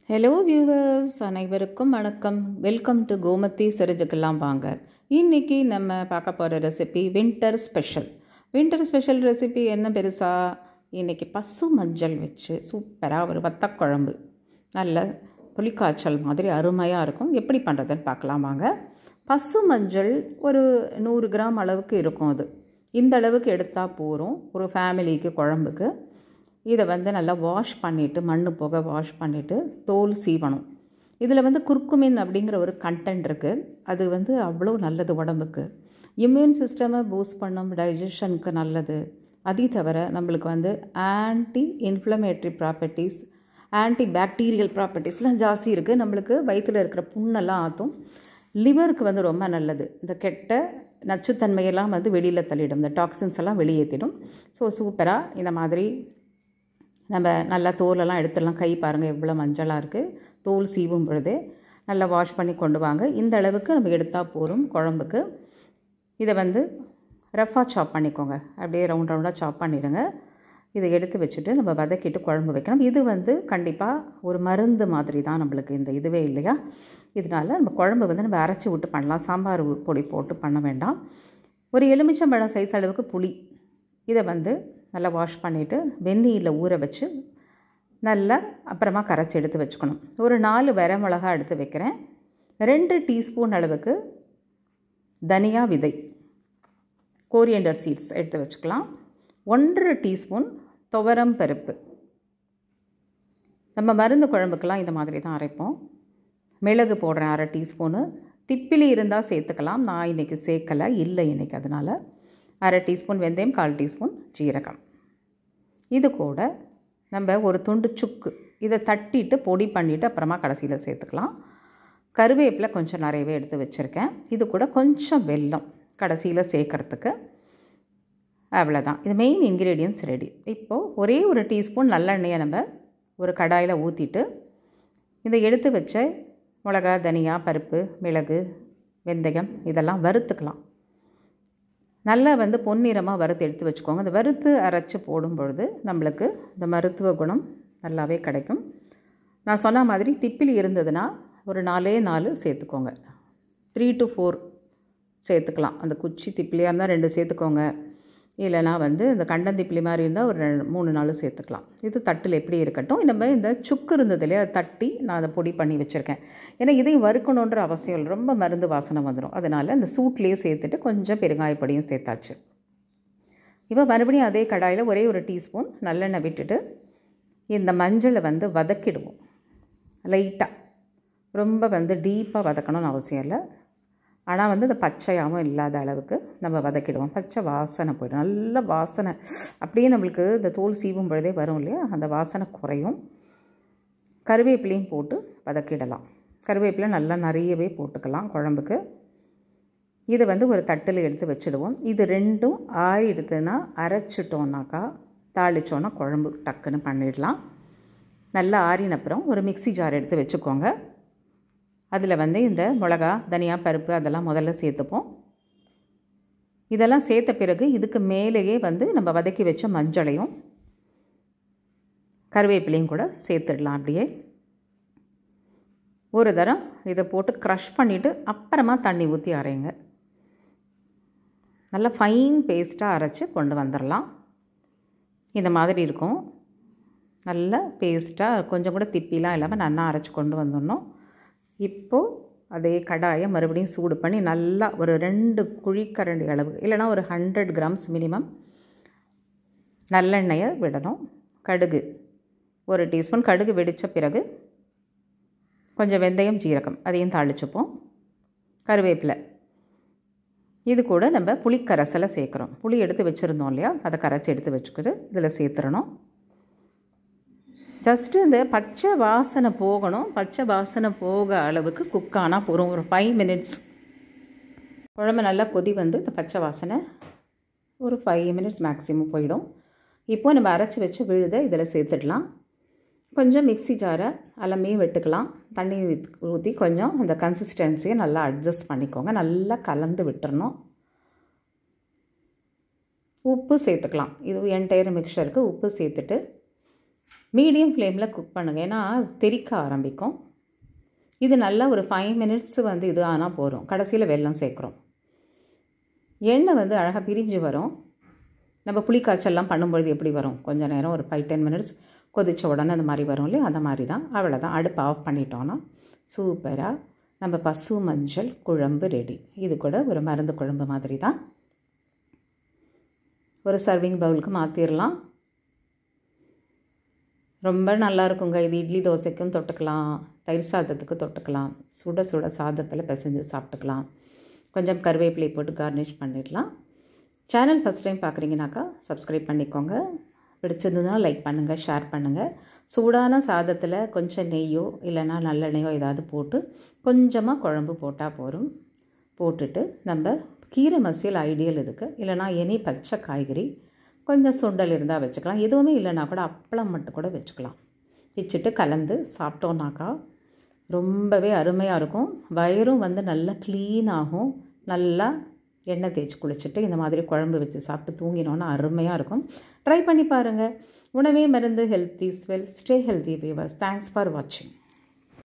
Hello viewers, அனைவருக்கும் வணக்கம். Welcome to Gomathi சிறுஜுக்கெல்லாம் வாங்க. இன்றைக்கி நம்ம பார்க்க போகிற recipe winter special. Winter special recipe என்ன பெருசாக, இன்றைக்கி பசு மஞ்சள் வச்சு சூப்பராக ஒரு வத்தக்குழம்பு, நல்ல புளிக்காய்ச்சல் மாதிரி அருமையாக இருக்கும். எப்படி பண்ணுறதுன்னு பார்க்கலாம் வாங்க. பசு மஞ்சள் ஒரு 100 கிராம் அளவுக்கு இருக்கும். அது இந்த அளவுக்கு எடுத்தால் போகிறோம் ஒரு ஃபேமிலிக்கு குழம்புக்கு. இதை நல்லா வாஷ் பண்ணிவிட்டு, மண் போக வாஷ் பண்ணிவிட்டு தோல் சீவணும். இதில் குர்குமின் அப்படிங்கிற ஒரு கண்டென்ட் இருக்குது. அது அவ்வளோ நல்லது உடம்புக்கு. இம்யூன் சிஸ்டமை பூஸ்ட் பண்ணும், டைஜஷனுக்கு நல்லது. அதை தவிர நம்மளுக்கு anti inflammatory properties, anti bacterial ப்ராப்பர்ட்டிஸ்லாம் ஜாஸ்தி இருக்குது. நம்மளுக்கு வயிற்றில் இருக்கிற புண்ணெல்லாம் ஆற்றும். லிவருக்கு ரொம்ப நல்லது. இந்த கெட்ட நச்சுத்தன்மையெல்லாம் வெளியில் தள்ளிடும். இந்த டாக்ஸின்ஸ் எல்லாம் வெளியேற்றிடும். ஸோ சூப்பராக இந்த மாதிரி நம்ம நல்லா தோலெல்லாம் எடுத்துடலாம். கை பாருங்கள் எவ்வளோ மஞ்சளாக இருக்குது. தோல் சீவும் பொழுதே நல்லா வாஷ் பண்ணி கொண்டு வாங்க. இந்த அளவுக்கு நம்ம எடுத்தால் போகிறோம் குழம்புக்கு. இதை ரஃபாக சாப் பண்ணிக்கோங்க. அப்படியே ரவுண்டாக சாப் பண்ணிடுங்க. இதை எடுத்து வச்சுட்டு நம்ம வதக்கிட்டு குழம்பு வைக்கணும். இது கண்டிப்பாக ஒரு மருந்து மாதிரி தான் நம்மளுக்கு. இந்த இதுவே இல்லையா, இதனால் நம்ம குழம்பு நம்ம அரைச்சி விட்டு பண்ணலாம். சாம்பார் பொடி போட்டு பண்ண வேண்டாம். ஒரு எலுமிச்சம்பழம் சைஸ் அளவுக்கு புளி, இதை நல்லா வாஷ் பண்ணிவிட்டு வெந்நீரில் ஊற வச்சு நல்லா அப்புறமா கரைச்சி எடுத்து வச்சுக்கணும். ஒரு 4 வரமிளகா எடுத்து வைக்கிறேன். 2 டீஸ்பூன் அளவுக்கு தனியா விதை, கோரியண்டர் சீட்ஸ் எடுத்து வச்சுக்கலாம். 1 டீஸ்பூன் துவரம் பருப்பு. நம்ம மருந்து குழம்புக்கெல்லாம் இந்த மாதிரி தான் அரைப்போம். மிளகு போடுறேன் 1/2 டீஸ்பூனு. திப்பிலி இருந்தால் சேர்த்துக்கலாம். நான் இன்றைக்கி சேர்க்கலை, இல்லை இன்றைக்கி. அதனால் 1/2 டீஸ்பூன் வெந்தயம், 1/4 டீஸ்பூன் ஜீரகம். இது கூட நம்ம ஒரு துண்டு சுக்கு, இதை தட்டிட்டு பொடி பண்ணிவிட்டு அப்புறமா கடைசியில் சேர்த்துக்கலாம். கருவேப்பிலை கொஞ்சம் நிறையவே எடுத்து வச்சுருக்கேன். இது கூட கொஞ்சம் வெல்லம் கடைசியில் சேர்க்குறதுக்கு. அவ்வளோதான். இது மெயின் இன்க்ரீடியன்ட்ஸ் ரெடி. இப்போது ஒரே ஒரு டீஸ்பூன் நல்லெண்ணெயை நம்ம ஒரு கடாயில் ஊற்றிட்டு இதை எடுத்து வச்ச மிளகா, தனியா, பருப்பு, மிளகு, வெந்தயம் இதெல்லாம் வறுத்துக்கலாம். நல்லா பொன்னிறமாக வறுத்து எடுத்து வச்சுக்கோங்க. இந்த வறுத்து அரைச்சி போடும் பொழுது நம்மளுக்கு இந்த மருத்துவ குணம் நல்லாவே கிடைக்கும். நான் சொன்ன மாதிரி திப்பிலி இருந்ததுன்னா ஒரு 4 சேர்த்துக்கோங்க. 3 to 4 சேர்த்துக்கலாம். அந்த குச்சி திப்பிலியாக இருந்தால் 2 சேர்த்துக்கோங்க. இல்லைனா இந்த கண்டந்திப்பிலி மாதிரி இருந்தால் ஒரு 3-4 சேர்த்துக்கலாம். இது தட்டில் எப்படி இருக்கட்டும். நம்ம இந்த சுக்கு இருந்தது இல்லையா, அதை தட்டி நான் அதை பொடி பண்ணி வச்சுருக்கேன். ஏன்னா இதையும் வறுக்கணுன்ற அவசியம் இல்லை, ரொம்ப மருந்து வாசனை வந்துடும். அதனால் இந்த சூட்லேயே சேர்த்துட்டு கொஞ்சம் பெருங்காயப்பொடியும் சேர்த்தாச்சு. இப்போ மறுபடியும் அதே கடாயில் ஒரே ஒரு டீஸ்பூன் நல்லெண்ணெய் விட்டுட்டு இந்த மஞ்சளை வதக்கிடுவோம். லைட்டாக, ரொம்ப டீப்பாக வதக்கணும்னு அவசியம் இல்லை. ஆனால் இந்த பச்சையாகவும் இல்லாத அளவுக்கு நம்ம வதக்கிடுவோம். பச்சை வாசனை போய்டும். நல்ல வாசனை அப்படியே நம்மளுக்கு இந்த தோல் சீவும் பொழுதே வரும் இல்லையா, அந்த வாசனை குறையும். கருவேப்பிலையும் போட்டு வதக்கிடலாம். கருவேப்பிலை நல்லா நிறையவே போட்டுக்கலாம் குழம்புக்கு. இதை ஒரு தட்டில் எடுத்து வச்சுடுவோம். இது ரெண்டும் ஆறிடுதுன்னா அரைச்சிட்டோன்னாக்கா தாளித்தோன்னா குழம்பு டக்குன்னு பண்ணிடலாம். நல்லா ஆறின அப்புறம் ஒரு மிக்ஸி ஜார் எடுத்து வச்சுக்கோங்க. அதில் இந்த மிளகா, தனியா, பருப்பு அதெல்லாம் முதல்ல சேர்த்துப்போம். இதெல்லாம் சேர்த்த பிறகு இதுக்கு மேலேயே நம்ம வதக்கி வச்ச மஞ்சளையும் கருவேப்பிலையும் கூட சேர்த்துடலாம். அப்படியே ஒரு தரம் இதை போட்டு க்ரஷ் பண்ணிவிட்டு அப்புறமா தண்ணி ஊற்றி அரைங்க. நல்லா ஃபைன் பேஸ்ட்டாக அரைச்சி கொண்டு வந்துடலாம். இந்த மாதிரி இருக்கும். நல்ல பேஸ்ட்டாக, கொஞ்சம் கூட திப்பிலாம் இல்லாமல் நல்லா அரைச்சி கொண்டு வந்துடணும். இப்போது அதே கடாயை மறுபடியும் சூடு பண்ணி நல்லா ஒரு 2 குழிக்கரண்டி அளவு, இல்லைனா ஒரு 100 கிராம்ஸ் மினிமம் நல்லெண்ணெயை விடணும். கடுகு 1 டீஸ்பூன். கடுகு வெடித்த பிறகு கொஞ்சம் வெந்தயம், ஜீரகம் அதையும் தாளிச்சுப்போம். கருவேப்பிலை, இது கூட நம்ம புளிக்கரைசலை சேர்க்குறோம். புளி எடுத்து வச்சுருந்தோம் இல்லையா, அதை கரைச்சி எடுத்து வச்சுக்கிட்டு இதில் சேர்த்துடணும். ஜஸ்ட்டு இந்த பச்சை வாசனை போகணும். பச்சை வாசனை போக அளவுக்கு குக்கானால் போகிறோம். ஒரு 5 minutes. குழம்பு நல்லா கொதி இந்த பச்சை வாசனை ஒரு 5 minutes மேக்ஸிமம் போயிடும். இப்போது நம்ம அரைச்சி வச்சு விழுதை இதில் சேர்த்துடலாம். கொஞ்சம் மிக்ஸி ஜாரை அலம்பியும் வெட்டுக்கலாம். தண்ணி ஊற்றி கொஞ்சம் அந்த கன்சிஸ்டன்சியை நல்லா அட்ஜஸ்ட் பண்ணிக்கோங்க. நல்லா கலந்து விட்டுறணும். உப்பு சேர்த்துக்கலாம். இது என்டையர் மிக்சருக்கு உப்பு சேர்த்துட்டு மீடியம் ஃப்ளேமில் குக் பண்ணுங்கள், ஏன்னா தெறிக்க ஆரம்பிக்கும். இது நல்லா ஒரு 5 மினிட்ஸ் வந்து இது ஆனால் போதும். கடைசியில் வெல்லம் சேர்க்குறோம். எண்ணெய் வந்து அழகாக பிரிஞ்சு வரும். நம்ம புளிக்காய்ச்சல்லாம் பண்ணும்பொழுது எப்படி வரும், கொஞ்சம் நேரம் ஒரு 5-10 மினிட்ஸ் கொதித்த உடனே அந்த மாதிரி வரும் இல்லையா, அந்த மாதிரி தான். அவ்வளோதான். அடுப்பு ஆஃப் பண்ணிட்டோன்னா சூப்பராக நம்ம பசு மஞ்சள் குழம்பு ரெடி. இது கூட ஒரு மருந்து குழம்பு மாதிரி தான். ஒரு சர்விங் பவுலுக்கு மாற்றிடலாம். ரொம்ப நல்லா இருக்குங்க. இது இட்லி தோசைக்கும் தொட்டுக்கலாம், தயிர் சாதத்துக்கு தொட்டுக்கலாம், சுட சுட சாதத்தில் பிசைஞ்சு சாப்பிட்டுக்கலாம். கொஞ்சம் கருவேப்பிலை போட்டு கார்னிஷ் பண்ணிடலாம். சேனல் ஃபஸ்ட் டைம் பார்க்குறீங்கனாக்கா சப்ஸ்கிரைப் பண்ணிக்கோங்க. பிடிச்சிருந்ததுன்னா லைக் பண்ணுங்கள், ஷேர் பண்ணுங்கள். சூடான சாதத்தில் கொஞ்சம் நெய்யோ இல்லைன்னா நல்லெண்ணெயோ ஏதாவது போட்டு கொஞ்சமாக குழம்பு போட்டால் போதும். போட்டுட்டு நம்ம கீரை மசியல் ஐடியல் இதுக்கு, இல்லைனா எனி பச்சை காய்கறி, கொஞ்சம் சுண்டல் இருந்தால் வச்சுக்கலாம். எதுவுமே இல்லைனா கூட அப்பளம் மட்டும் கூட வச்சுக்கலாம். வச்சுட்டு கலந்து சாப்பிட்டோன்னாக்கா ரொம்பவே அருமையாக இருக்கும். வயிறும் வந்து நல்லா க்ளீன் ஆகும். நல்லா எண்ணெய் தேய்ச்சி குளிச்சுட்டு இந்த மாதிரி குழம்பு வச்சு சாப்பிட்டு தூங்கினோன்னா அருமையாக இருக்கும். ட்ரை பண்ணி பாருங்கள். உணவே மருந்து. Health is wealth. Stay healthy viewers. Thanks for வாட்சிங்.